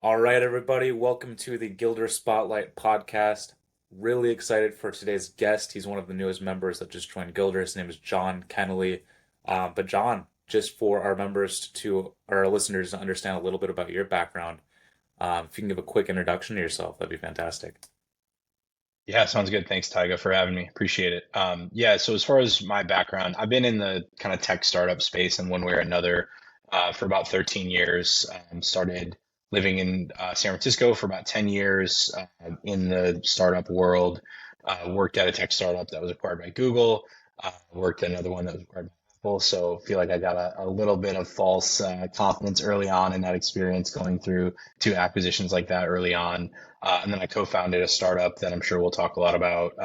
All right, everybody, welcome to the Gilder Spotlight podcast. Really excited for today's guest. He's one of the newest members that just joined Gilder. His name is John Kennelly. But John, just for our members to our listeners to understand a little bit about your background, if you can give a quick introduction to yourself, that'd be fantastic. Yeah, sounds good. Thanks, Tyga, for having me. Appreciate it. Yeah, so as far as my background, I've been in the kind of tech startup space in one way or another for about 13 years. Started living in San Francisco for about 10 years in the startup world. Worked at a tech startup that was acquired by Google. Worked at another one that was acquired by Apple. So feel like I got a little bit of false confidence early on in that experience going through two acquisitions like that early on. And then I co-founded a startup that I'm sure we'll talk a lot about,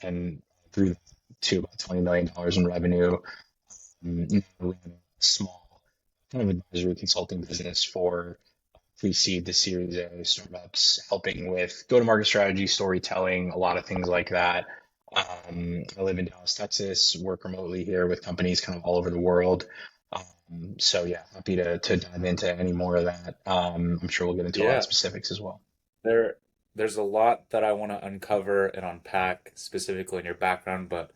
and grew to about $20 million in revenue. We have a small kind of advisory consulting business for pre-seed to Series A startups, helping with go-to-market strategy, storytelling, a lot of things like that. I live in Dallas, Texas, work remotely here with companies kind of all over the world. So yeah, happy to dive into any more of that. I'm sure we'll get into a lot of Yeah, specifics as well. there, there's a lot that I want to uncover and unpack specifically in your background, but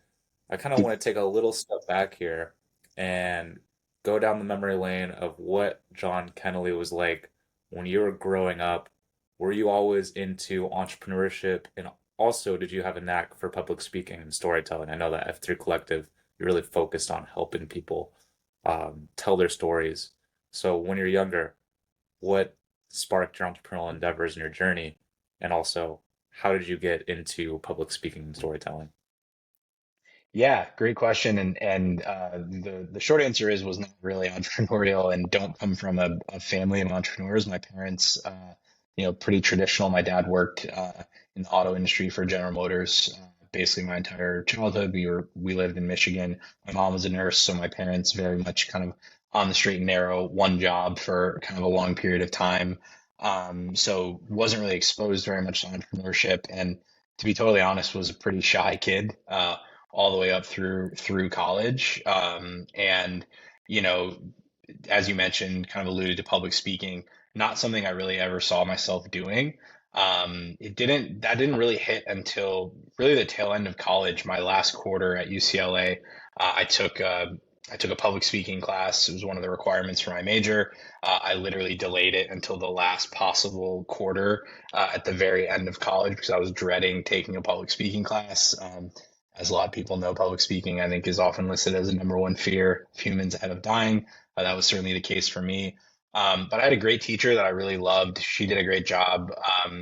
I kind of want to take a little step back here and go down the memory lane of what John Kennelly was like when you were growing up. Were you always into entrepreneurship? And also, did you have a knack for public speaking and storytelling? I know that F3 Collective, you're really focused on helping people tell their stories. So when you're younger, what sparked your entrepreneurial endeavors and your journey? And also, how did you get into public speaking and storytelling? Yeah, great question. And the short answer is was not really entrepreneurial and don't come from a family of entrepreneurs. My parents, pretty traditional. My dad worked in the auto industry for General Motors basically my entire childhood. We lived in Michigan. My mom was a nurse, so my parents very much kind of on the straight and narrow, one job for kind of a long period of time. So wasn't really exposed very much to entrepreneurship, and to be totally honest, was a pretty shy kid. All the way up through college. And you know, as you mentioned, kind of alluded to public speaking, not something I really ever saw myself doing. It didn't that didn't really hit until really the tail end of college. My last quarter at UCLA, I took a public speaking class. It was one of the requirements for my major. I literally delayed it until the last possible quarter at the very end of college because I was dreading taking a public speaking class. As a lot of people know, public speaking, I think, is often listed as the number one fear of humans ahead of dying. That was certainly the case for me. But I had a great teacher that I really loved. She did a great job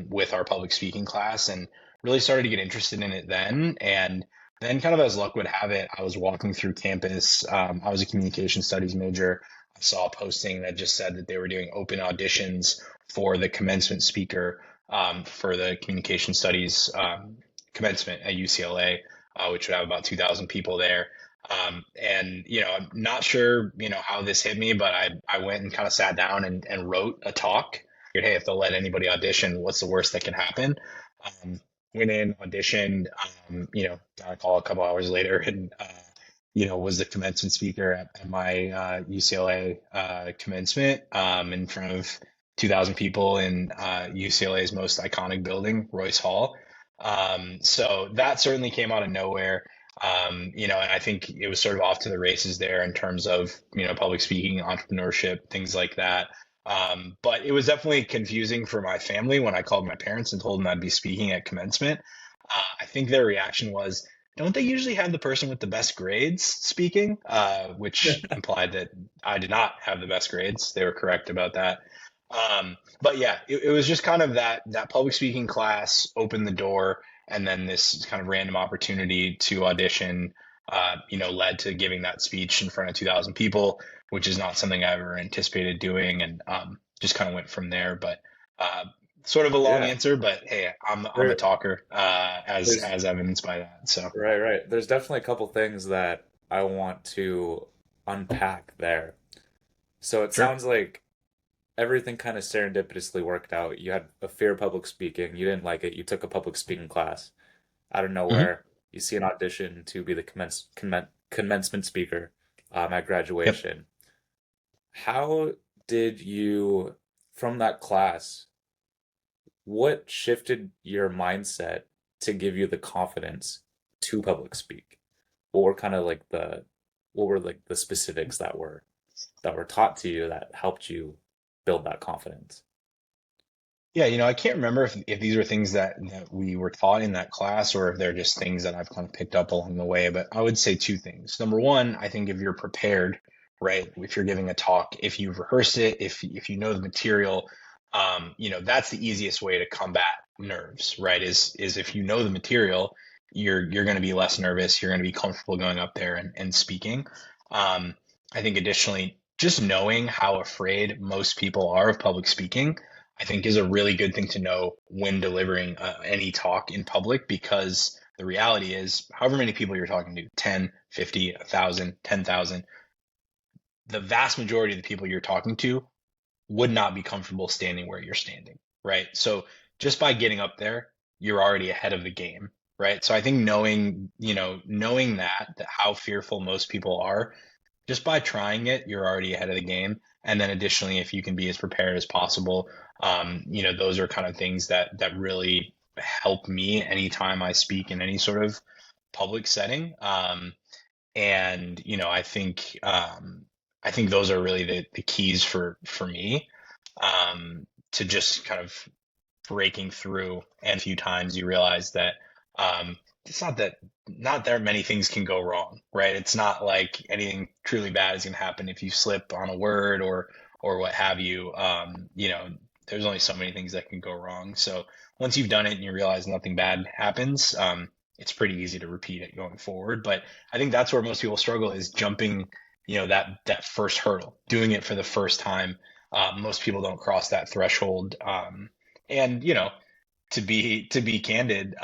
with our public speaking class and really started to get interested in it then. And then, kind of as luck would have it, I was walking through campus. I was a communication studies major. I saw a posting that just said that they were doing open auditions for the commencement speaker for the communication studies commencement at UCLA, which would have about 2,000 people there. And I'm not sure, how this hit me, but I went and kind of sat down and wrote a talk. Figured, hey, if they'll let anybody audition, what's the worst that can happen? Um, Went in, auditioned, got a call a couple hours later and, was the commencement speaker at my UCLA commencement in front of 2,000 people in UCLA's most iconic building, Royce Hall. So that certainly came out of nowhere. And I think it was sort of off to the races there in terms of, public speaking, entrepreneurship, things like that. But it was definitely confusing for my family when I called my parents and told them I'd be speaking at commencement. I think their reaction was, don't they usually have the person with the best grades speaking? Which implied that I did not have the best grades. They were correct about that. But yeah, it was just kind of that public speaking class opened the door, and then this kind of random opportunity to audition, led to giving that speech in front of 2,000 people, which is not something I ever anticipated doing, and just kind of went from there. But uh, sort of a long Yeah, answer, but hey, I'm a there, talker, as there's as evidenced by that. So. right, right. There's definitely a couple things that I want to unpack there. So it Sure. sounds like everything kind of serendipitously worked out. You had a fear of public speaking. You didn't like it. You took a public speaking class out of Hmm. nowhere. You see an audition to be the commencement speaker at Yep. graduation. How did you? from that class, what shifted your mindset to give you the confidence to public speak? What were kind of like the what were like the specifics that were taught to you that helped you build that confidence? Yeah, I can't remember if these are things that we were taught in that class or if they're just things that I've kind of picked up along the way. But I would say two things. Number one, I think if you're prepared, right, if you're giving a talk, if you've rehearsed it, if you know the material, that's the easiest way to combat nerves, right? Is if you know the material, you're going to be less nervous. You're going to be comfortable going up there and speaking. Um, I think additionally, just knowing how afraid most people are of public speaking I think is a really good thing to know when delivering any talk in public because the reality is, however many people you're talking to 10, 50, 1,000, 10,000, the vast majority of the people you're talking to would not be comfortable standing where you're standing, right? So just by getting up there, you're already ahead of the game, right? So I think knowing that how fearful most people are just by trying it, you're already ahead of the game. And then additionally, if you can be as prepared as possible, those are kind of things that really help me anytime I speak in any sort of public setting. I think those are really the keys for me to just kind of breaking through. And a few times you realize that um, it's not that many things can go wrong, right? It's not like anything truly bad is going to happen if you slip on a word or what have you. There's only so many things that can go wrong. So once you've done it and you realize nothing bad happens, it's pretty easy to repeat it going forward. But I think that's where most people struggle is jumping, that first hurdle, doing it for the first time. Most people don't cross that threshold. And to be candid,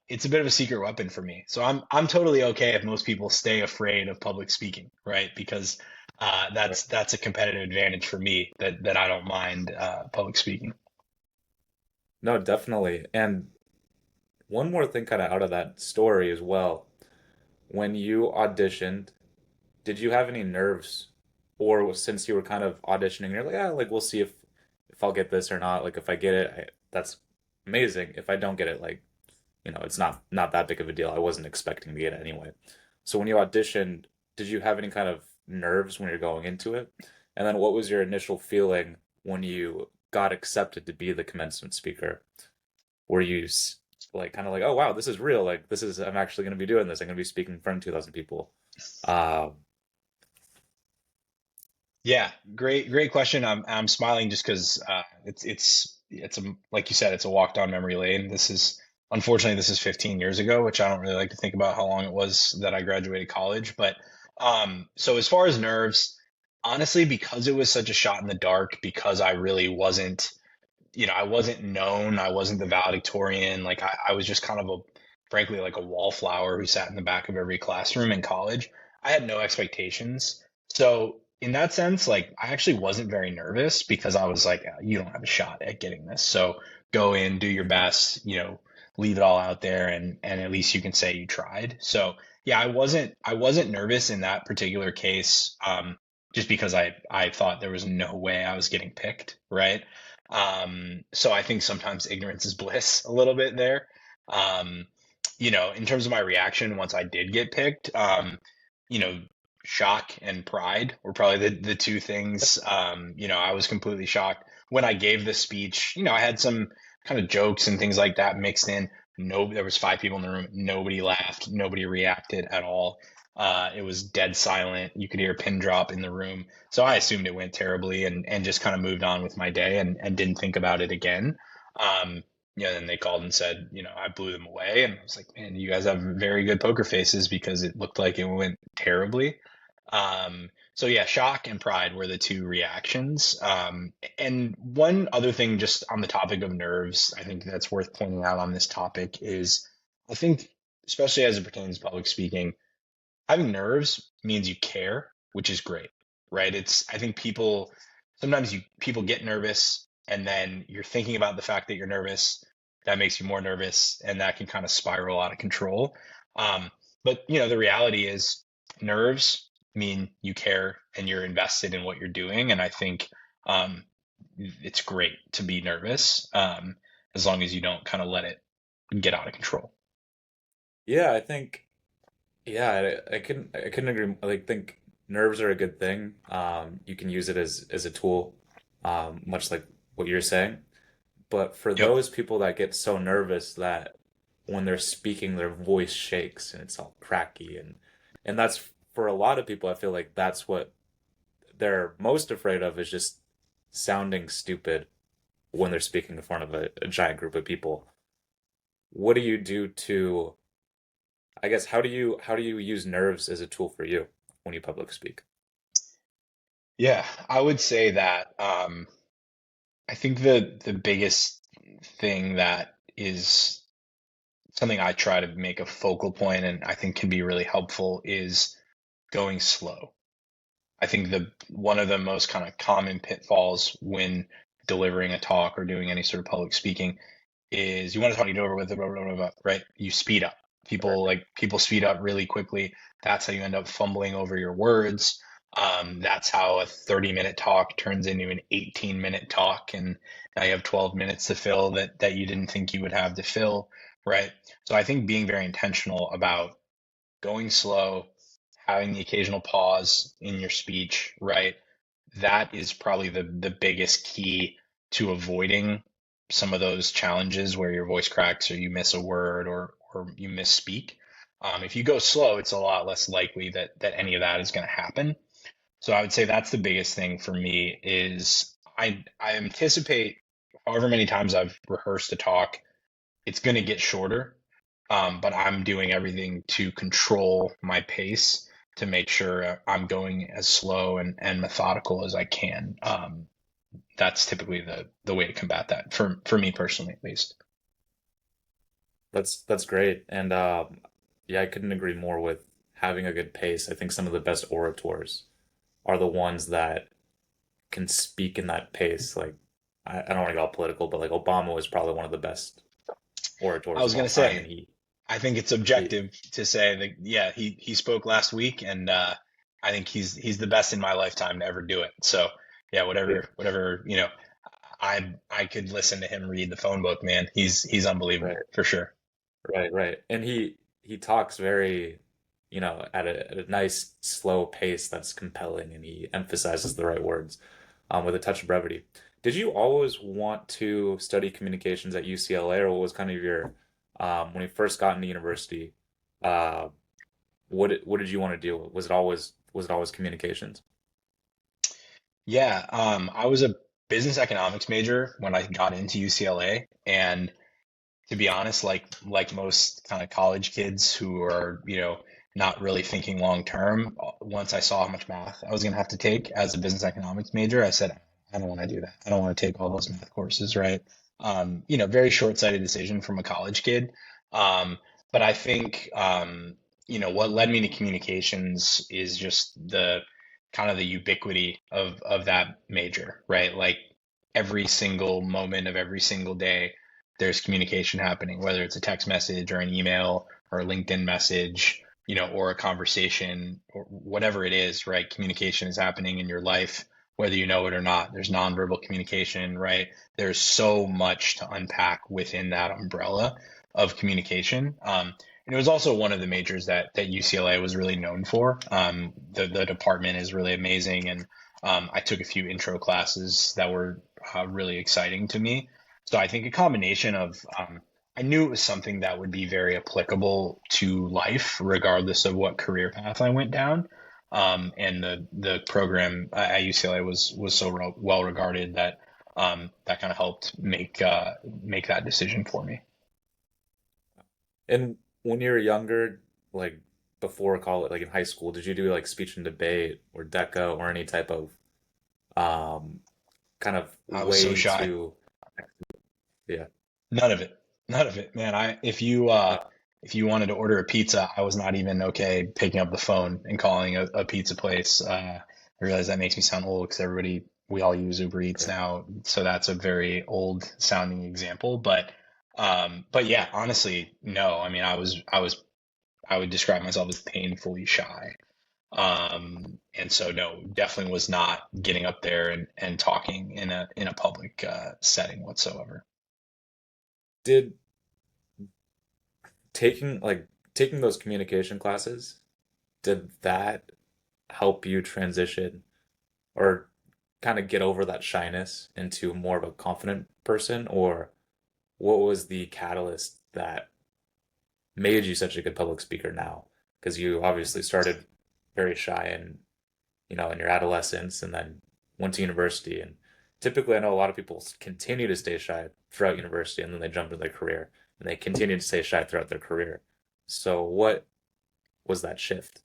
it's a bit of a secret weapon for me. So I'm totally okay if most people stay afraid of public speaking, right? Because that's a competitive advantage for me that I don't mind public speaking. No, definitely. And one more thing kind of out of that story as well. When you auditioned, did you have any nerves? Or since you were kind of auditioning, you're like, ah, like we'll see if I'll get this or not. Like if I get it, that's amazing. If I don't get it, like, it's not that big of a deal. I wasn't expecting to get it anyway. So when you auditioned, did you have any kind of nerves when you're going into it? And then what was your initial feeling when you got accepted to be the commencement speaker? Were you like kind of like, oh wow, this is real. Like this is I'm actually going to be doing this. I'm going to be speaking in front of 2,000 people. Um, Yeah, great question. I'm smiling just because it's a like you said, it's a walk down memory lane. This is 15 years ago, which I don't really like to think about how long it was that I graduated college. But so as far as nerves, honestly, because it was such a shot in the dark, because I really wasn't I wasn't known. I wasn't the valedictorian. Like I was just kind of frankly, like a wallflower who sat in the back of every classroom in college. I had no expectations. So in that sense, like I actually wasn't very nervous because I was like, you don't have a shot at getting this. So go in, do your best, leave it all out there and at least you can say you tried. So yeah, I wasn't nervous in that particular case. Just because I thought there was no way I was getting picked, right? So I think sometimes ignorance is bliss a little bit there. Um, in terms of my reaction once I did get picked, you know, shock and pride were probably the two things. I was completely shocked when I gave the speech. I had some kind of jokes and things like that mixed in. No, there was five people in the room. Nobody laughed. Nobody reacted at all. It was dead silent. You could hear a pin drop in the room. So I assumed it went terribly and just kind of moved on with my day and didn't think about it again. Um, then they called and said, I blew them away. And I was like, man, you guys have very good poker faces because it looked like it went terribly. So yeah, shock and pride were the two reactions. And one other thing, just on the topic of nerves, I think that's worth pointing out on this topic is I think, especially as it pertains to public speaking, having nerves means you care, which is great, right? I think sometimes people get nervous and then you're thinking about the fact that you're nervous. That makes you more nervous and that can kind of spiral out of control. But the reality is nerves mean you care and you're invested in what you're doing. And I think, it's great to be nervous, as long as you don't kind of let it get out of control. Yeah, I think yeah, I couldn't agree. Think nerves are a good thing. You can use it as a tool, much like what you're saying. But for Yep. those people that get so nervous that when they're speaking, their voice shakes and it's all cracky, and that's for a lot of people, I feel like that's what they're most afraid of is just sounding stupid when they're speaking in front of a giant group of people. What do you do to, I guess, how do you use nerves as a tool for you when you public speak? Yeah, I would say that I think the biggest thing that is something I try to make a focal point and I think can be really helpful is going slow. I think the one of the most kind of common pitfalls when delivering a talk or doing any sort of public speaking is you want to talk it over with the blah, blah, blah, blah, right? You speed up. People speed up really quickly. That's how you end up fumbling over your words. That's how a 30-minute talk turns into an 18-minute talk, and now you have 12 minutes to fill that you didn't think you would have to fill, right? So I think being very intentional about going slow, having the occasional pause in your speech, right? That is probably the biggest key to avoiding some of those challenges where your voice cracks or you miss a word or you misspeak. If you go slow, it's a lot less likely that any of that is going to happen. So I would say that's the biggest thing for me is I anticipate however many times I've rehearsed a talk, it's going to get shorter, but I'm doing everything to control my pace to make sure I'm going as slow and methodical as I can. That's typically the way to combat that for me personally, at least. That's great. And yeah, I couldn't agree more with having a good pace. I think some of the best orators are the ones that can speak in that pace. Like I don't want to get all political, but like Obama was probably one of the best I orators was of going all to time, and say, he, I think it's he objective to say that, yeah, he spoke last week, and I think he's the best in my lifetime to ever do it. So yeah, yeah, whatever, I could listen to him read the phone book, man. He's right, unbelievable for sure. right. And he talks very, at a nice slow pace that's compelling, and he emphasizes the right words, with a touch of brevity. Did you always want to study communications at UCLA, or what was kind of your, when you first got into university, uh, what did you want to do? Was it always communications? Yeah, I was a business economics major when I got into UCLA, and to be honest, like most kind of college kids who are, not really thinking long term, once I saw how much math I was going to have to take as a business economics major, I said, I don't want to do that. I don't want to take all those math courses, right? Very short-sighted decision from a college kid. Um, but I think, what led me to communications is just the kind of the ubiquity of that major, right? Like every single moment of every single day there's communication happening, whether it's a text message or an email or a LinkedIn message, or a conversation or whatever it is, right? Communication is happening in your life, whether you know it or not. There's nonverbal communication, right? There's so much to unpack within that umbrella of communication. And it was also one of the majors that UCLA was really known for. The department is really amazing, and I took a few intro classes that were really exciting to me. So I think a combination of I knew it was something that would be very applicable to life, regardless of what career path I went down. And the program at UCLA was so well regarded that that kind of helped make that decision for me. And when you were younger, like before college, like in high school, did you do like speech and debate or deco or any type of um kind of I was so way shy. to, yeah. None of it. None of it, man. If you wanted to order a pizza, I was not even okay picking up the phone and calling a pizza place. I realize that makes me sound old because we all use Uber Eats Right. now, so that's a very old sounding example. But yeah, honestly, no. I mean, I would describe myself as painfully shy. And so no, definitely was not getting up there and talking in a public setting whatsoever. Did taking like taking those communication classes, did that help you transition or kind of get over that shyness into more of a confident person, or what was the catalyst that made you such a good public speaker now? Because you obviously started very shy and in your adolescence and then went to university. And typically, I know a lot of people continue to stay shy throughout university and then they jump into their career and they continue to stay shy throughout their career. So, what was that shift?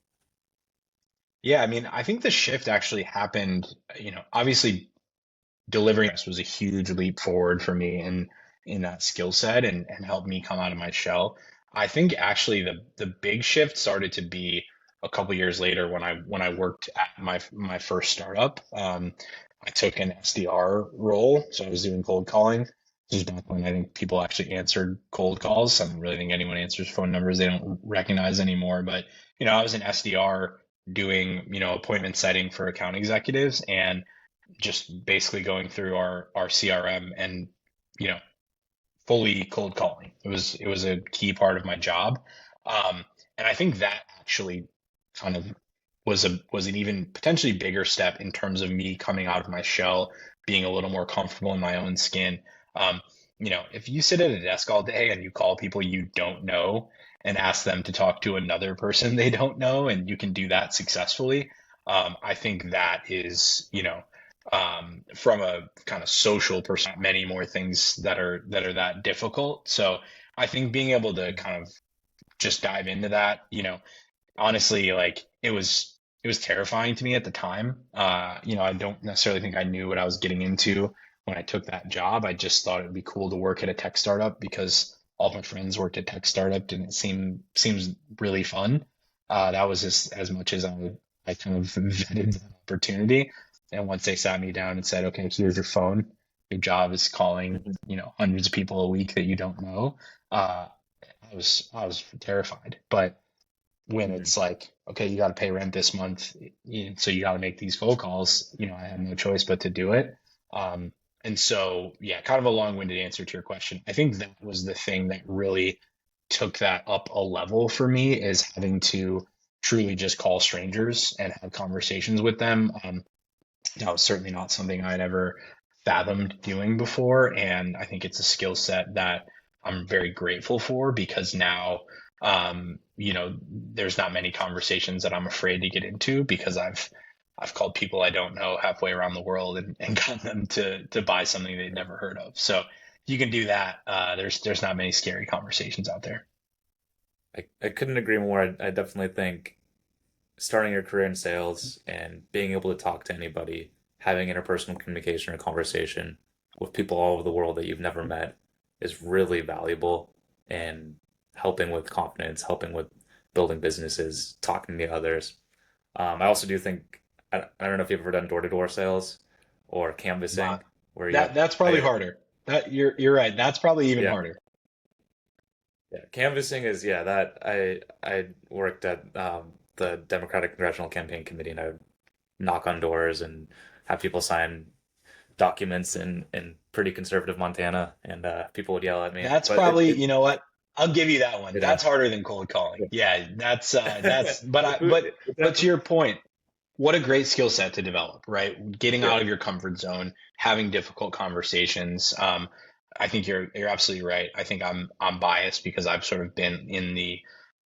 Yeah, I mean, I think the shift actually happened, obviously delivering this was a huge leap forward for me in that skill set and helped me come out of my shell. I think actually the big shift started to be a couple years later when I worked at my first startup. I took an SDR role, so I was doing cold calling. This is back when I think people actually answered cold calls. I don't really think anyone answers phone numbers they don't recognize anymore. But I was an SDR doing appointment setting for account executives and just basically going through our CRM and you know fully cold calling. It was a key part of my job, and I think that actually kind of was an even potentially bigger step in terms of me coming out of my shell, being a little more comfortable in my own skin. Um, if you sit at a desk all day and you call people you don't know and ask them to talk to another person they don't know, and you can do that successfully, I think that is, from a kind of social perspective, many more things that are that difficult. So I think being able to kind of just dive into that, honestly, like it was terrifying to me at the time. I don't necessarily think I knew what I was getting into when I took that job. I just thought it would be cool to work at a tech startup because all my friends worked at tech startup and it seems really fun. That was just as much as I kind of vetted that opportunity. And once they sat me down and said, "Okay, here's your phone. Your job is calling, Mhm. hundreds of people a week that you don't know." Uh, I was terrified. But when Mhm. it's like, okay, you got to pay rent this month, so you got to make these phone calls, I had no choice but to do it. Um, and so, yeah, kind of a long-winded answer to your question. I think that was the thing that really took that up a level for me is having to truly just call strangers and have conversations with them. That was certainly not something I'd ever fathomed doing before. And I think it's a skill set that I'm very grateful for because now, there's not many conversations that I'm afraid to get into because I've called people I don't know halfway around the world and gotten them to buy something they'd never heard of. So if you can do that, there's not many scary conversations out there. I couldn't agree more. I definitely think starting your career in sales and being able to talk to anybody, having interpersonal communication or conversation with people all over the world that you've never met is really valuable in helping with confidence, helping with building businesses, talking to others. I also do think I don't know if you've ever done door-to-door sales or canvassing, Not where you have that's probably I harder. That you're right. That's probably even yeah. harder. Yeah, canvassing is yeah that I worked at the Democratic Congressional Campaign Committee and I would knock on doors and have people sign documents in pretty conservative Montana and people would yell at me. That's But probably, it you know what? I'll give you that one. you know That's harder than cold calling. Yeah, that's but I it but to definitely your point, what a great skill set to develop, right? Getting yeah. out of your comfort zone, having difficult conversations. I think you're absolutely right. I think I'm biased because I've sort of been in the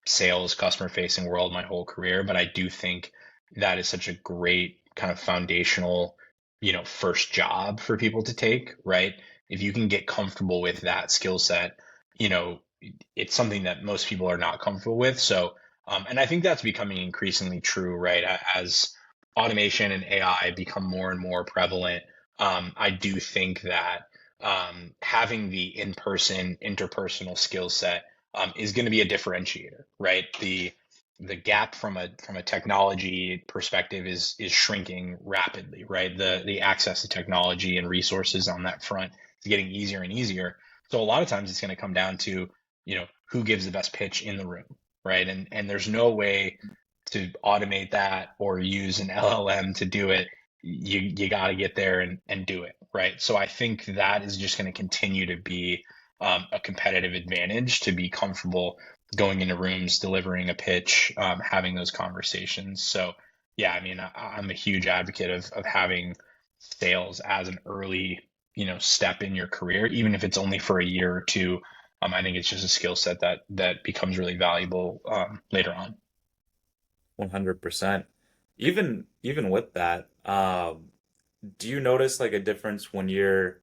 sales customer facing world my whole career, but I do think that is such a great kind of foundational, first job for people to take, right? If you can get comfortable with that skill set, you know, it's something that most people are not comfortable with. So, and I think that's becoming increasingly true, right? As automation and AI become more and more prevalent, I do think that having the in-person, interpersonal skill set is going to be a differentiator, right? The gap from a technology perspective is shrinking rapidly, right? The access to technology and resources on that front is getting easier and easier. So a lot of times it's going to come down to, who gives the best pitch in the room, right? And there's no way to automate that or use an LLM to do it, you got to get there and do it, right? So I think that is just going to continue to be a competitive advantage, to be comfortable going into rooms, delivering a pitch, having those conversations. So yeah, I mean, I'm a huge advocate of having sales as an early, step in your career, even if it's only for a year or two. I think it's just a skill set that becomes really valuable later on. 100%. Even with that, do you notice like a difference when you're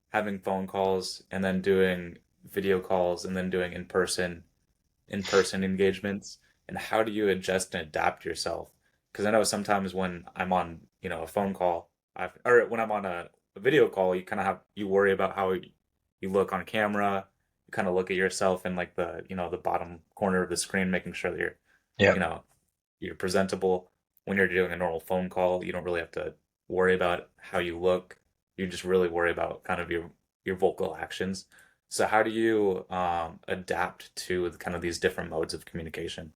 having phone calls and then doing video calls and then doing in-person engagements? And how do you adjust and adapt yourself? Because I know sometimes when I'm on, a phone call, or when I'm on a video call, you kind of you worry about how you look on camera. You kind of look at yourself in like the bottom corner of the screen, making sure that Yeah. you know, you're presentable. When you're doing a normal phone call, you don't really have to worry about how you look. You just really worry about kind of your vocal actions. So how do you adapt to kind of these different modes of communication?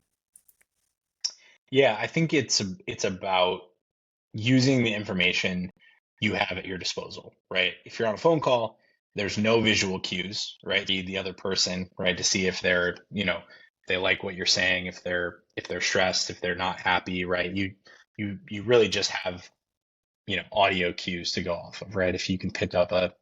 Yeah, I think it's about using the information you have at your disposal, right? If you're on a phone call, there's no visual cues, right? The other person, right, to see if they're, they like what you're saying, if they're stressed, if they're not happy, right? You really just have, audio cues to go off of, right? If you can pick up a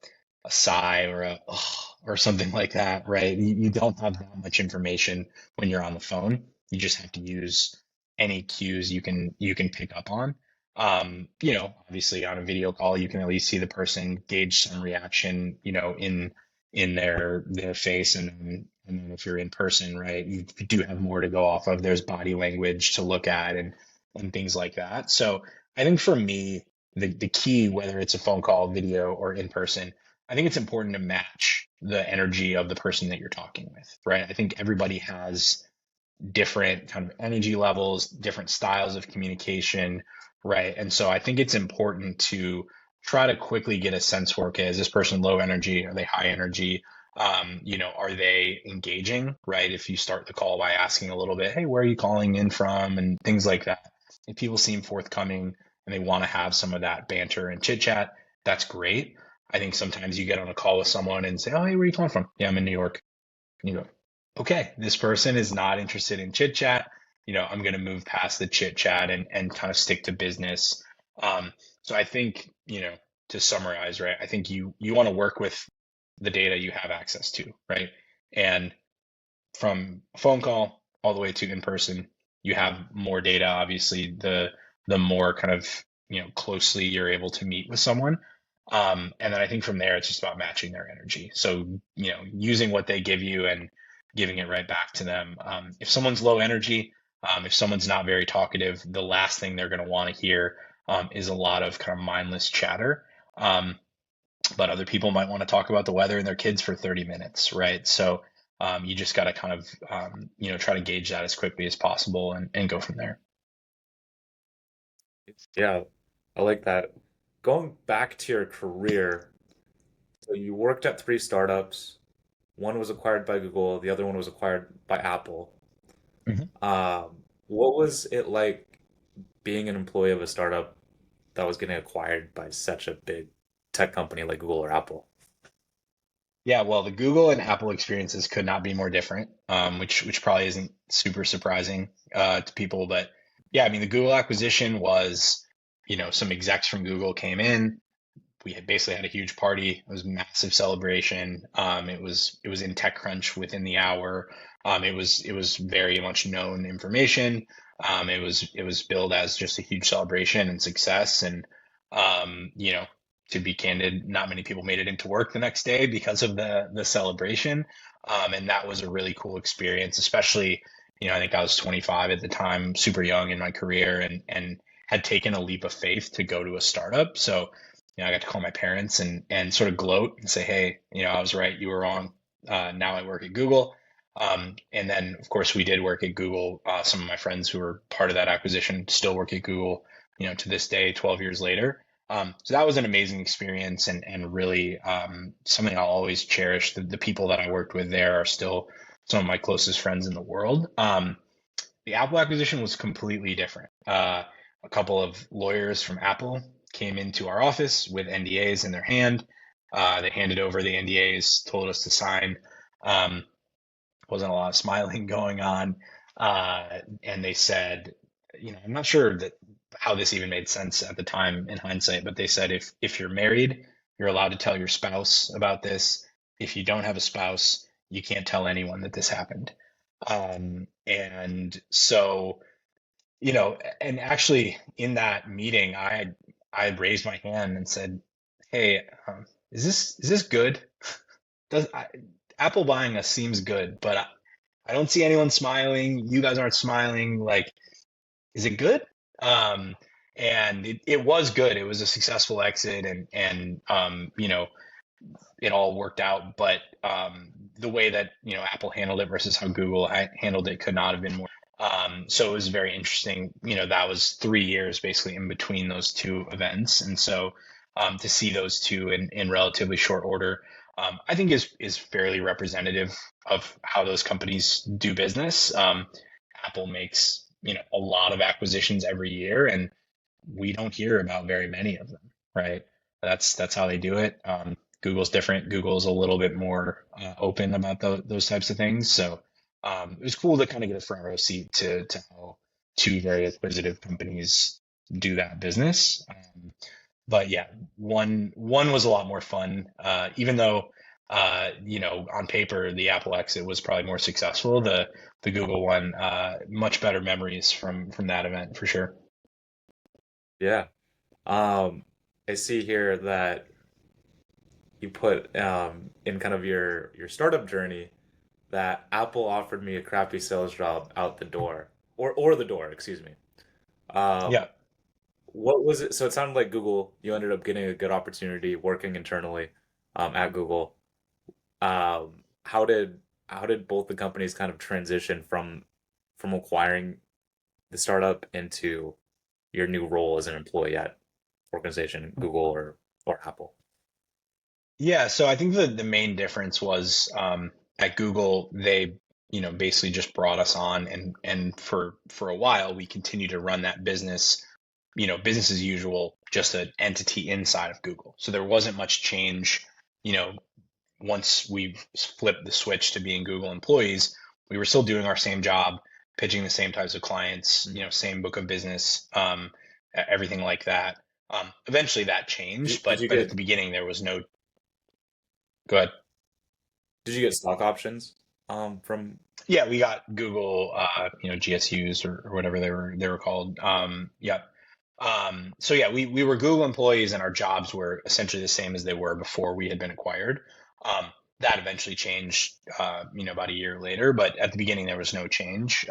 sigh or a "Ugh," or something like that, right? You don't have that much information when you're on the phone. You just have to use any cues you can pick up on. Obviously on a video call, you can at least see the person, gauge some reaction, in their face, and then if you're in person, right, you do have more to go off of. There's body language to look at and things like that. So I think for me, the key, whether it's a phone call, video, or in person, I think it's important to match the energy of the person that you're talking with, right? I think everybody has different kind of energy levels, different styles of communication, right? And so I think it's important to try to quickly get a sense for, okay, is this person low energy? Are they high energy? Are they engaging, right? If you start the call by asking a little bit, hey, where are you calling in from? And things like that. If people seem forthcoming and they want to have some of that banter and chit chat, that's great. I think sometimes you get on a call with someone and say, oh, hey, where are you calling from? Yeah, I'm in New York. And you go, okay, this person is not interested in chit chat. I'm going to move past the chit chat and kind of stick to business. So I think, to summarize, right, I think you want to work with the data you have access to, right? And from a phone call all the way to in person, you have more data. Obviously, the more kind of closely you're able to meet with someone. And then I think from there, it's just about matching their energy. So, using what they give you and giving it right back to them. If someone's low energy, if someone's not very talkative, the last thing they're going to want to hear is a lot of kind of mindless chatter. Um, but other people might want to talk about the weather and their kids for 30 minutes, right? So you just got to kind of, try to gauge that as quickly as possible and go from there. Yeah, I like that. Going back to your career, so you worked at three startups. One was acquired by Google, the other one was acquired by Apple. Mhm. What was it like being an employee of a startup that was getting acquired by such a big tech company like Google or Apple? Yeah, well, the Google and Apple experiences could not be more different, which probably isn't super surprising to people. But yeah, I mean, the Google acquisition was, some execs from Google came in. We had basically had a huge party. It was a massive celebration. It was in TechCrunch within the hour. It was very much known information. It was billed as just a huge celebration and success. And to be candid, not many people made it into work the next day because of the celebration. And that was a really cool experience, especially, I think I was 25 at the time, super young in my career, and had taken a leap of faith to go to a startup. So I got to call my parents and sort of gloat and say, hey, I was right, you were wrong. Now I work at Google. And then, of course, we did work at Google. Some of my friends who were part of that acquisition still work at Google, to this day, 12 years later. So that was an amazing experience and really something I'll always cherish. The people that I worked with there are still some of my closest friends in the world. the Apple acquisition was completely different. A couple of lawyers from Apple came into our office with NDAs in their hand. They handed over the NDAs, told us to sign. Um, wasn't a lot of smiling going on. And they said, I'm not sure that how this even made sense at the time in hindsight, but they said if you're married, you're allowed to tell your spouse about this. If you don't have a spouse, you can't tell anyone that this happened. And so, and actually in that meeting, I raised my hand and said, "Hey, is this good? Does Apple buying us seems good, but I don't see anyone smiling. You guys aren't smiling. Like, is it good?" Um, and it was good. It was a successful exit, and it all worked out. But the way that Apple handled it versus how Google handled it could not have been more. So it was very interesting. That was 3 years basically in between those two events, and so to see those two in relatively short order, I think is fairly representative of how those companies do business. Apple makes a lot of acquisitions every year, and we don't hear about very many of them, right? That's how they do it. Google's different. Google's a little bit more open about those types of things. So it was cool to kind of get a front row seat to how two very acquisitive companies do that business. But yeah, one was a lot more fun, even though on paper the Apple exit was probably more successful. The Google one, much better memories from that event for sure. Yeah. Um, I see here that you put in kind of your startup journey that Apple offered me a crappy sales job out the door, or the door, excuse me. Um, Yeah. what was it? So it sounded like Google, you ended up getting a good opportunity working internally at Google. How did both the companies kind of transition from acquiring the startup into your new role as an employee at organization Google or Apple? Yeah, so I think the main difference was at Google, they basically just brought us on, and for a while we continued to run that business, business as usual, just an entity inside of Google. So there wasn't much change, you know, once we flipped the switch to being Google employees, we were still doing our same job, pitching the same types of clients, Mhm. same book of business, everything like that. Eventually that changed, Did you but at get the beginning there was no. Go ahead. did you get stock options from Yeah, we got Google, GSUs or whatever they were called. Yeah. So yeah, we were Google employees, and our jobs were essentially the same as they were before we had been acquired. Um, that eventually changed, about a year later, but at the beginning there was no change.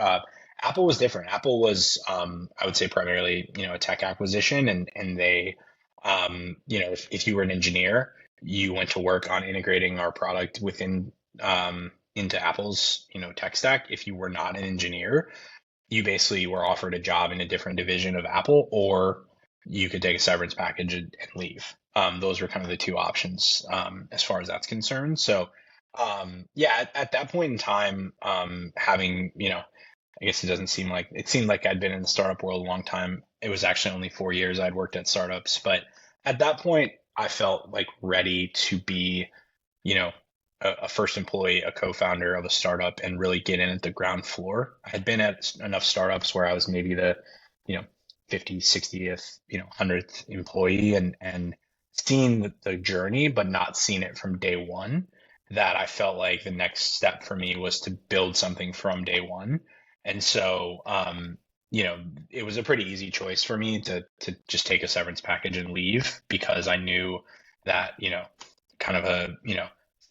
Apple was different. Apple was, I would say, primarily, a tech acquisition, and they, if you were an engineer, you went to work on integrating our product into Apple's, tech stack. If you were not an engineer, you basically were offered a job in a different division of Apple, or you could take a severance package and leave. Those were kind of the two options, as far as that's concerned. So, yeah, at that point in time, having, I guess it seemed like I'd been in the startup world a long time. It was actually only 4 years I'd worked at startups, but at that point, I felt like ready to be, you know, a first employee, a co-founder of a startup, and really get in at the ground floor. I had been at enough startups where I was maybe the, you know, 50, 60th, 100th employee, and seen the journey, but not seen it from day one. That I felt like the next step for me was to build something from day one. And so, it was a pretty easy choice for me to just take a severance package and leave, because I knew that, kind of a,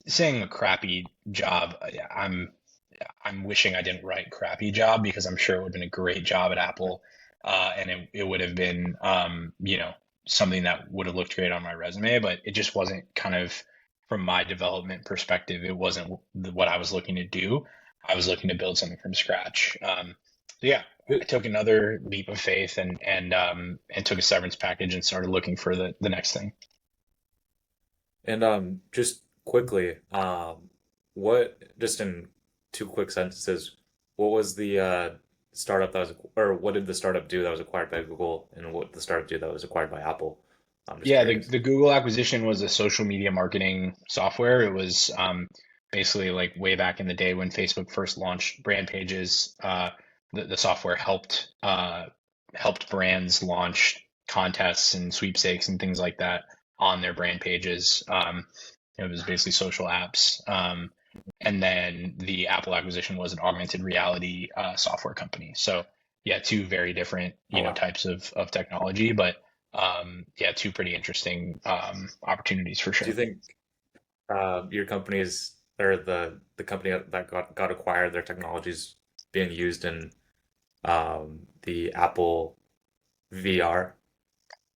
saying a crappy job, I'm wishing I didn't write crappy job, because I'm sure it would have been a great job at Apple, and it would have been, something that would have looked great on my resume, but it just wasn't kind of, from my development perspective, it wasn't what I was looking to do. I was looking to build something from scratch. So yeah, I took another leap of faith, and took a severance package and started looking for the next thing. and just quickly, what just in two quick sentences, what was the startup that was, or what did the startup do that was acquired by Google, and what the startup do that was acquired by Apple? I'm just Yeah, the, curious. the Google acquisition was a social media marketing software. It was basically like way back in the day when Facebook first launched brand pages. The software helped brands launch contests and sweepstakes and things like that on their brand pages. It was basically social apps. And then the Apple acquisition was an augmented reality software company. So yeah, two very different, Oh wow. types of technology, but yeah, two pretty interesting opportunities for Do you sure. think your companies or the company that got acquired, their technologies being used in the Apple VR,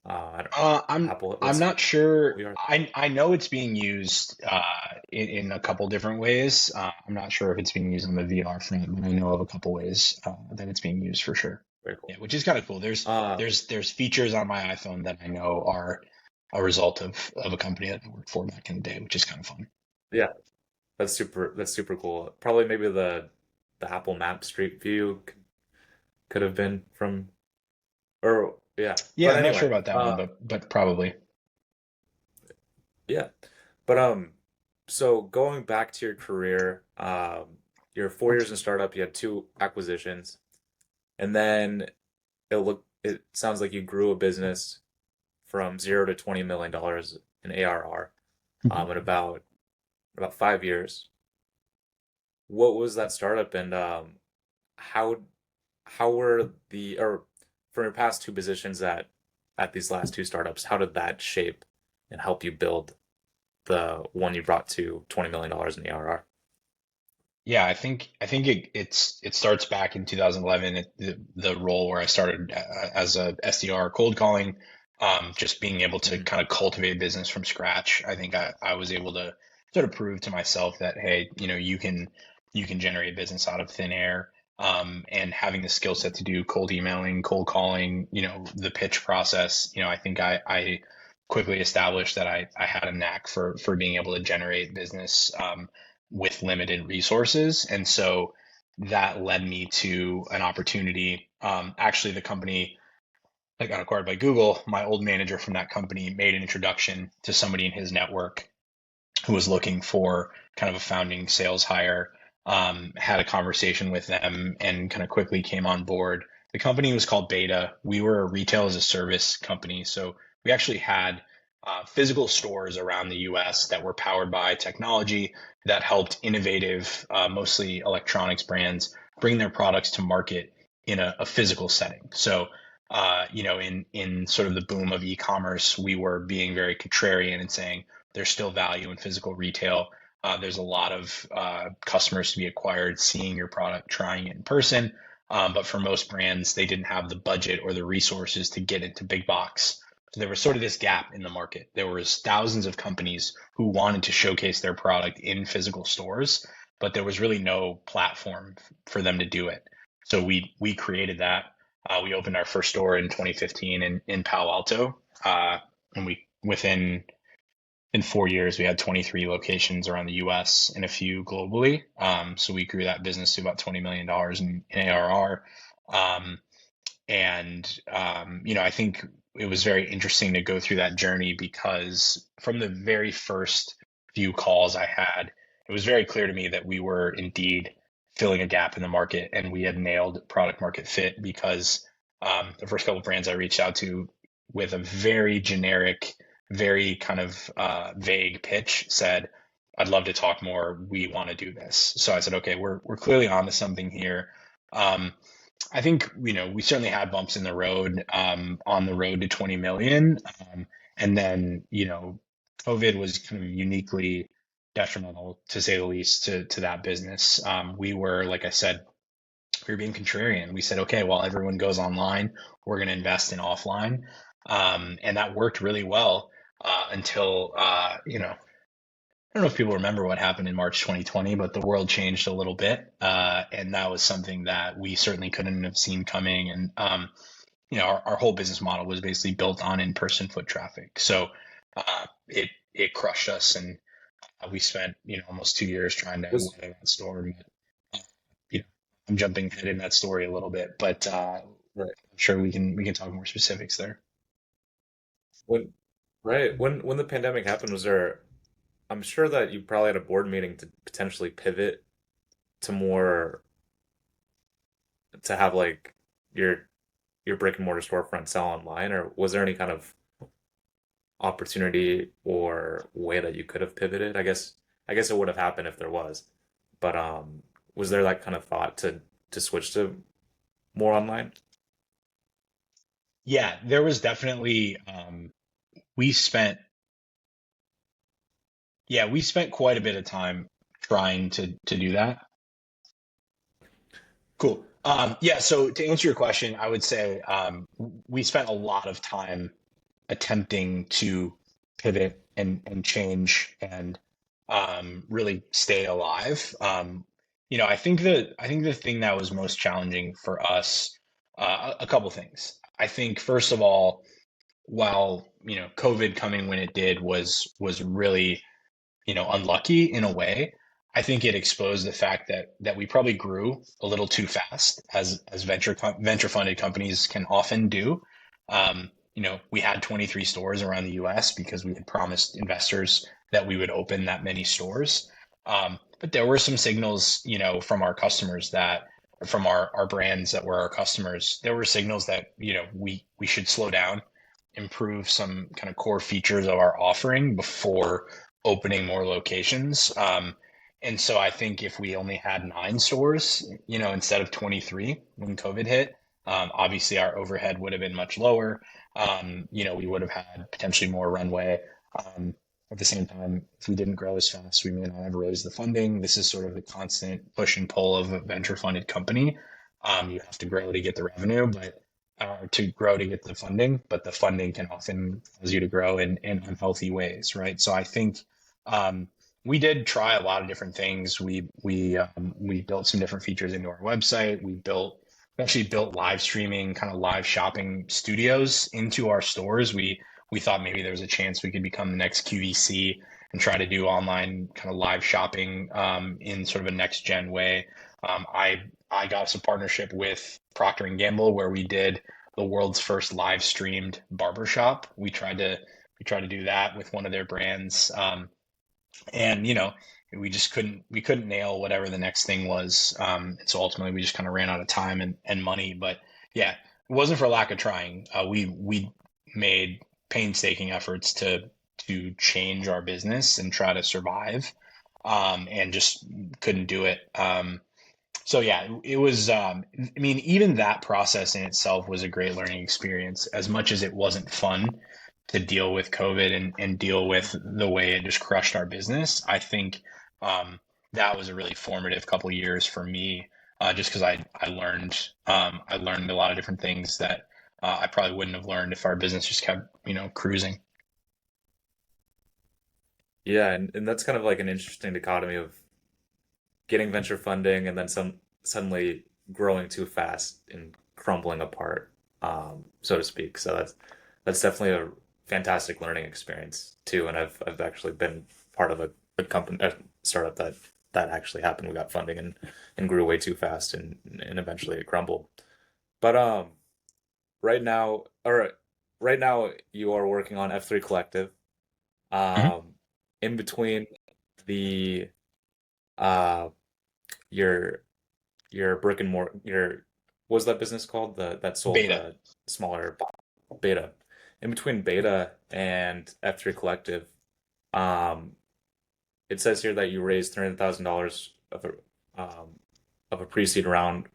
Apple, I'm what's not sure. VR? I know it's being used in a couple different ways. I'm not sure if it's being used on the VR front, but I know of a couple ways that it's being used for sure. Very Yeah, cool. which is kind of cool. Uh, There's features on my iPhone that I know are a result of a company that I worked for back in the day, which is kind of fun. yeah, that's super cool. Probably maybe the Apple Map Street View could have been from, or yeah. Yeah, But I'm not sure anyway, about that one, but probably. yeah. But so going back to your career, you're 4 years in startup, you had two acquisitions, and then it sounds like you grew a business from 0 to $20 million in ARR in about 5 years. What was that startup, and how how were the or from your past two positions at these last two startups, how did that shape and help you build the one you brought to $20 million in ARR? Yeah, I think it starts back in 2011, the role where I started as a SDR cold calling, just being able to Mhm. kind of cultivate business from scratch. I think I was able to sort of prove to myself that, hey, you can generate business out of thin air. And having the skill set to do cold emailing, cold calling, the pitch process, I think I quickly established that I had a knack for being able to generate business. With limited resources. And so that led me to an opportunity. Actually, the company that got acquired by Google, my old manager from that company made an introduction to somebody in his network who was looking for kind of a founding sales hire, had a conversation with them and kind of quickly came on board. The company was called Beta. We were a retail as a service company. So we actually had physical stores around the US that were powered by technology that helped innovative, mostly electronics brands, bring their products to market in a physical setting. So, in sort of the boom of e-commerce, we were being very contrarian and saying, there's still value in physical retail. There's a lot of customers to be acquired seeing your product, trying it in person. But for most brands, they didn't have the budget or the resources to get into big box. So there was sort of this gap in the market. There was thousands of companies who wanted to showcase their product in physical stores, but there was really no platform for them to do it. So we created that. We opened our first store in 2015 in Palo Alto, and we within in 4 years, we had 23 locations around the US and a few globally. So we grew that business to about $20 million in ARR. Um, I think it was very interesting to go through that journey because from the very first few calls I had, it was very clear to me that we were indeed filling a gap in the market and we had nailed product market fit because the first couple of brands I reached out to with a very generic, very kind of vague pitch said, I'd love to talk more. We want to do this. So I said, okay, we're clearly on to something here. Um, I think, we certainly had bumps in the road, on the road to 20 million. And then, COVID was kind of uniquely detrimental, to say the least, to that business. We were, like I said, we were being contrarian. We said, okay, well, everyone goes online, we're going to invest in offline. And that worked really well until, I don't know if people remember what happened in March 2020, but the world changed a little bit. And that was something that we certainly couldn't have seen coming. And, our whole business model was basically built on in-person foot traffic. So it crushed us. And we spent, almost 2 years trying to Was weather that storm. But, you know. I'm jumping ahead in that story a little bit, but Right. I'm sure we can talk more specifics there. When right when the pandemic happened, was there? I'm sure that you probably had a board meeting to potentially pivot to more to have like your your brick and mortar storefront sell online, or was there any kind of opportunity or way that you could have pivoted? I guess it would have happened if there was. But was there that kind of thought to switch to more online? Yeah, there was definitely we spent we spent quite a bit of time trying to do that. Cool. Yeah, so to answer your question, I would say we spent a lot of time attempting to pivot and change and really stay alive. I think the thing that was most challenging for us, a couple things. I think first of all, while COVID coming when it did was really unlucky in a way. I think it exposed the fact that we probably grew a little too fast, as venture funded companies can often do. We had 23 stores around the U.S. because we had promised investors that we would open that many stores. But there were some signals, from our customers from our brands that were our customers, there were signals that, we should slow down, improve some kind of core features of our offering before opening more locations. And so I think if we only had 9 stores, instead of 23 when COVID hit, obviously our overhead would have been much lower. We would have had potentially more runway. Um, at the same time, if we didn't grow as fast, we may not have raised the funding. This is sort of the constant push and pull of a venture funded company. You have to grow to get the revenue, but to grow to get the funding, but the funding can often cause you to grow in unhealthy ways, right? So I think um, we did try a lot of different things. We built some different features into our website. We actually built live streaming, kind of live shopping studios into our stores. We thought maybe there was a chance we could become the next QVC and try to do online kind of live shopping in sort of a next gen way. I got us a partnership with Procter and Gamble where we did the world's first live streamed barbershop. We tried to do that with one of their brands. And we couldn't nail whatever the next thing was. And so ultimately we just kind of ran out of time and money. But yeah, it wasn't for lack of trying. We made painstaking efforts to change our business and try to survive, and just couldn't do it. So yeah, it was. I mean, even that process in itself was a great learning experience. As much as it wasn't fun to deal with COVID and deal with the way it just crushed our business, I think that was a really formative couple of years for me. Just because I learned a lot of different things that I probably wouldn't have learned if our business just kept cruising. Yeah, and that's kind of like an interesting dichotomy of getting venture funding and then suddenly growing too fast and crumbling apart, so to speak. So that's definitely a fantastic learning experience too. And I've actually been part of a company a startup that actually happened. We got funding and grew way too fast and eventually it crumbled. But right now, or right now you are working on F3 Collective. Mhm. Um, in between the uh your your brick and mortar what was that business called that sold Beta. the smaller beta, in between beta and F3 Collective, um it says here that you raised $300,000 of a pre-seed round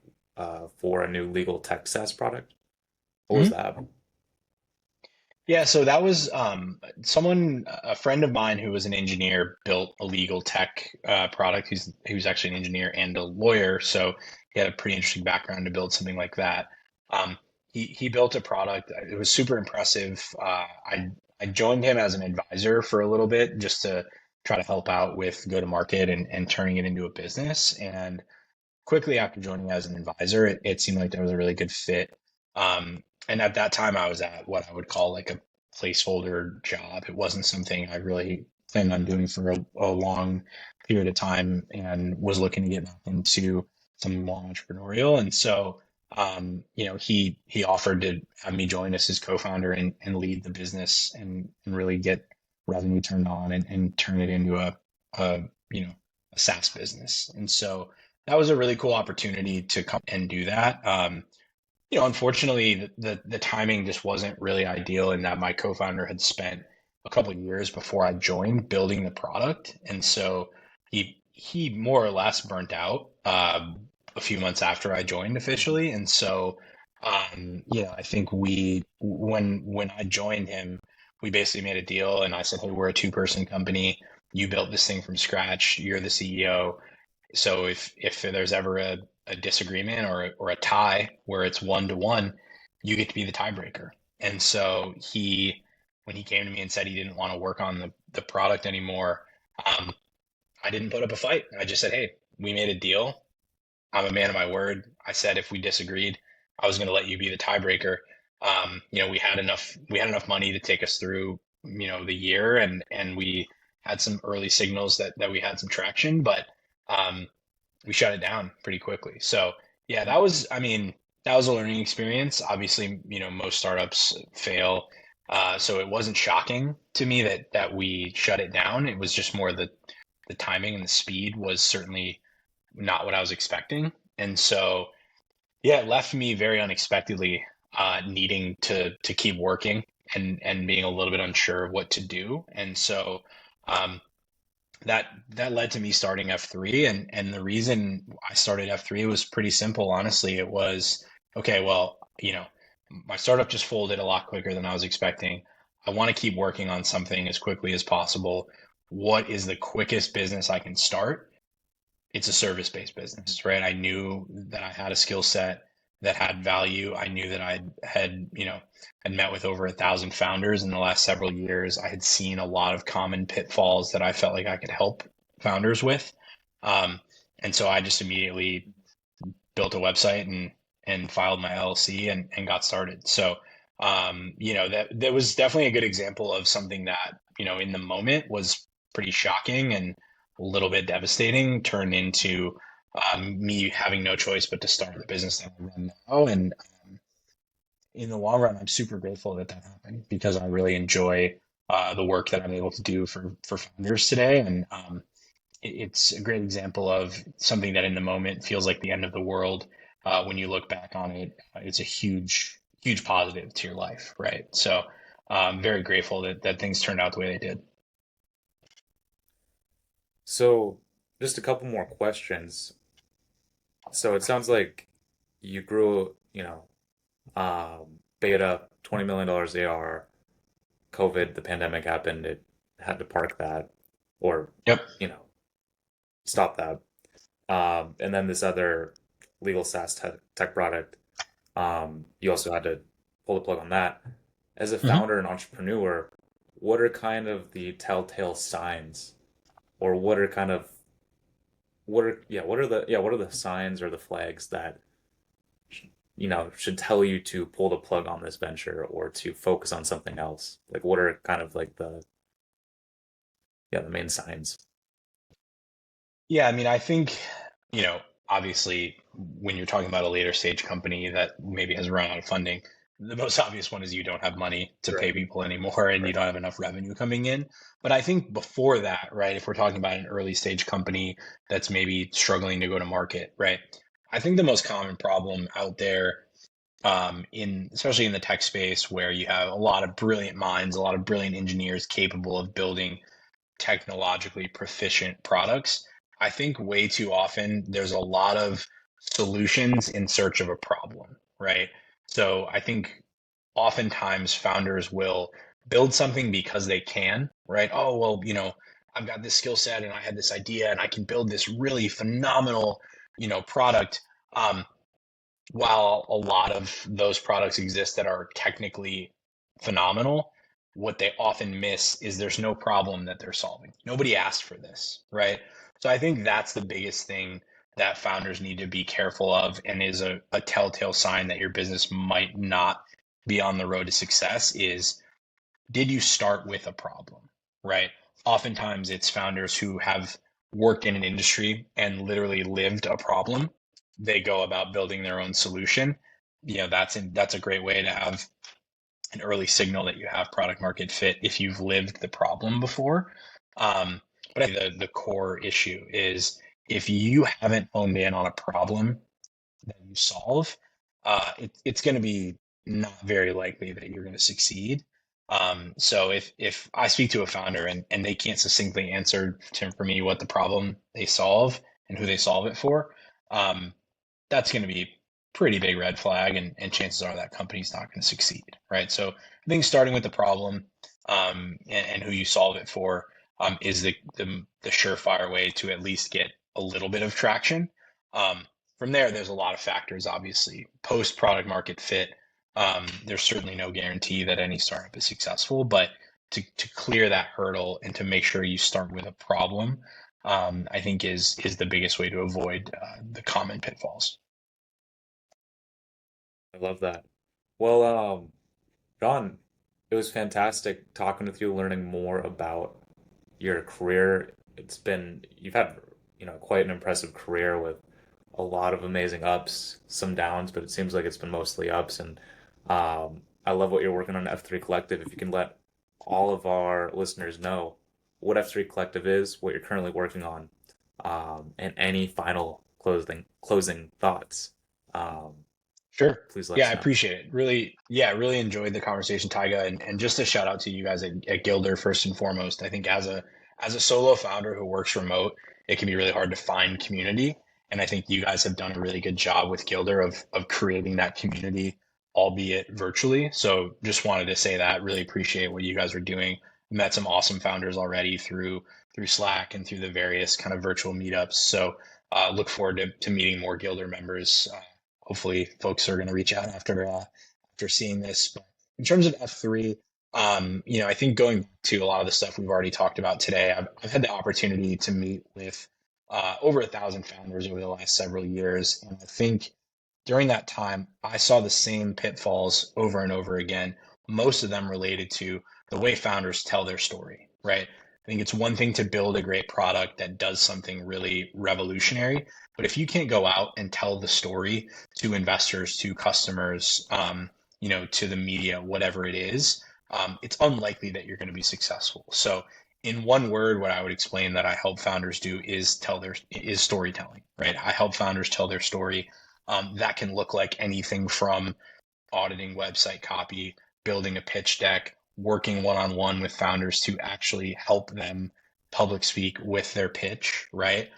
for a new legal tech SaaS product. What was Mhm. that? Yeah, so that was a friend of mine who was an engineer, built a legal tech product. He was actually an engineer and a lawyer, so he had a pretty interesting background to build something like that. Um, he built a product. It was super impressive. I joined him as an advisor for a little bit just to try to help out with go to market and turning it into a business. And quickly after joining as an advisor, it seemed like there was a really good fit. And at that time, I was at what I would call like a placeholder job. It wasn't something I really planned on doing for a long period of time and was looking to get back into something more entrepreneurial. And so, he offered to have me join as his co-founder and lead the business and really get revenue turned on and turn it into a, you know, a SaaS business. And so that was a really cool opportunity to come and do that. Unfortunately, the timing just wasn't really ideal in that my co-founder had spent a couple of years before I joined building the product, and so he more or less burnt out a few months after I joined officially, and so I think when I joined him, we basically made a deal, and I said, hey, we're a two-person company. You built this thing from scratch. You're the CEO. So if there's ever a disagreement or a tie where it's 1-1, you get to be the tiebreaker. And so when he came to me and said he didn't want to work on the product anymore, um, I didn't put up a fight. I just said, hey, we made a deal. I'm a man of my word. I said if we disagreed, I was going to let you be the tiebreaker. We had enough money to take us through, the year, and we had some early signals that we had some traction, but um, we shut it down pretty quickly. So yeah, that was a learning experience. Obviously, most startups fail. So it wasn't shocking to me that we shut it down. It was just more the timing and the speed was certainly not what I was expecting. And so yeah, it left me very unexpectedly needing to keep working and being a little bit unsure of what to do. And so um, that led to me starting F3, and the reason I started F3 was pretty simple. Honestly, it was okay, well, my startup just folded a lot quicker than I was expecting. I want to keep working on something as quickly as possible. What is the quickest business I can start? It's a service-based business, right? I knew that I had a skill set that had value. I knew that I had met with over 1,000 founders in the last several years. I had seen a lot of common pitfalls that I felt like I could help founders with. Um, and so I just immediately built a website and filed my LLC and got started. So that was definitely a good example of something that, in the moment was pretty shocking and a little bit devastating, turned into me having no choice but to start the business that I run now. And in the long run, I'm super grateful that happened because I really enjoy the work that I'm able to do for founders today. And it's a great example of something that in the moment feels like the end of the world. When you look back on it, it's a huge, huge positive to your life, right? So I'm very grateful that things turned out the way they did. So, just a couple more questions. So it sounds like you grew, beta, $20 million AR, COVID, the pandemic happened, it had to park that or, Yep. you know, stop that. And then this other legal SaaS tech product, you also had to pull the plug on that. As a Mhm. founder and entrepreneur, what are kind of the telltale signs, or what are kind of what are the signs or the flags that should tell you to pull the plug on this venture or to focus on something else? Like what are kind of like the main signs? Yeah, I mean, I think, you know, obviously, when you're talking about a later stage company that maybe has run out of funding, the most obvious one is you don't have money to pay Right, people anymore and you right. don't have enough revenue coming in. But I think before that, right, if we're talking about an early stage company that's maybe struggling to go to market, right, I think the most common problem out there, in especially in the tech space where you have a lot of brilliant minds, a lot of brilliant engineers capable of building technologically proficient products. I think way too often there's a lot of solutions in search of a problem, right? So I think oftentimes founders will build something because they can, right? Oh, well, I've got this skill set and I had this idea and I can build this really phenomenal, product. Um, while a lot of those products exist that are technically phenomenal, what they often miss is there's no problem that they're solving. Nobody asked for this, right? So I think that's the biggest thing that founders need to be careful of and is a telltale sign that your business might not be on the road to success is, did you start with a problem, right? Oftentimes it's founders who have worked in an industry and literally lived a problem they go about building their own solution, that's a great way to have an early signal that you have product market fit if you've lived the problem before. Um, but I think the core issue is if you haven't honed in on a problem that you solve, it's going to be not very likely that you're going to succeed. So if I speak to a founder and they can't succinctly answer for me what the problem they solve and who they solve it for, um, that's going to be pretty big red flag, and chances are that company's not going to succeed, right? So I think starting with the problem, and who you solve it for, is the surefire way to at least get a little bit of traction. Um, from there, there's a lot of factors, obviously. Post product market fit, there's certainly no guarantee that any startup is successful, but to clear that hurdle and to make sure you start with a problem, I think is the biggest way to avoid the common pitfalls. I love that. Well, John, it was fantastic talking with you, learning more about your career. You've had, quite an impressive career with a lot of amazing ups, some downs, but it seems like it's been mostly ups. And I love what you're working on F3 Collective. If you can let all of our listeners know what F3 Collective is, what you're currently working on, and any final closing thoughts, um, Sure. please let Yeah, I us know. appreciate it. Really, yeah, really enjoyed the conversation, Tyga, and just a shout out to you guys at Gilder first and foremost. I think as a solo founder who works remote, it can be really hard to find community, and I think you guys have done a really good job with Gilder of creating that community, albeit virtually. So just wanted to say that really appreciate what you guys are doing. Met some awesome founders already through Slack and through the various kind of virtual meetups. So look forward to meeting more Gilder members. Hopefully folks are going to reach out after seeing this. But in terms of F3, I think going back to a lot of the stuff we've already talked about today, I've had the opportunity to meet with over 1,000 founders over the last several years, and I think during that time, I saw the same pitfalls over and over again, most of them related to the way founders tell their story, right? I think it's one thing to build a great product that does something really revolutionary, but if you can't go out and tell the story to investors, to customers, to the media, whatever it is, it's unlikely that you're going to be successful. So, in one word, what I would explain that I help founders do is storytelling, right? I help founders tell their story. That can look like anything from auditing website copy, building a pitch deck, working one-on-one with founders to actually help them public speak with their pitch, right?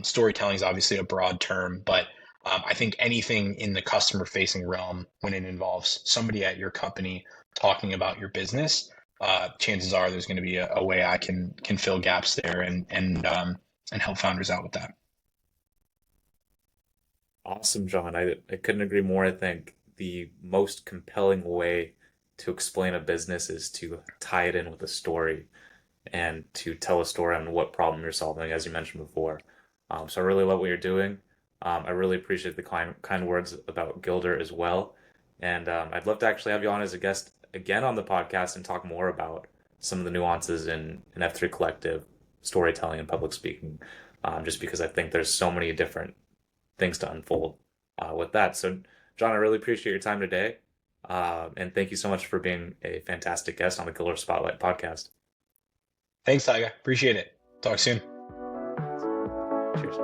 Storytelling is obviously a broad term, but I think anything in the customer facing realm, when it involves somebody at your company talking about your business, chances are there's going to be a way I can fill gaps there and help founders out with that. Awesome, John. I couldn't agree more. I think the most compelling way to explain a business is to tie it in with a story and to tell a story on what problem you're solving, as you mentioned before. So I really love what you're doing. I really appreciate the kind words about Gilder as well. And I'd love to actually have you on as a guest again on the podcast and talk more about some of the nuances in F3 Collective, storytelling and public speaking, just because I think there's so many different things to unfold with that. So, John, I really appreciate your time today. And thank you so much for being a fantastic guest on the Killer Spotlight podcast. Thanks, Tyga. Appreciate it. Talk soon. Cheers.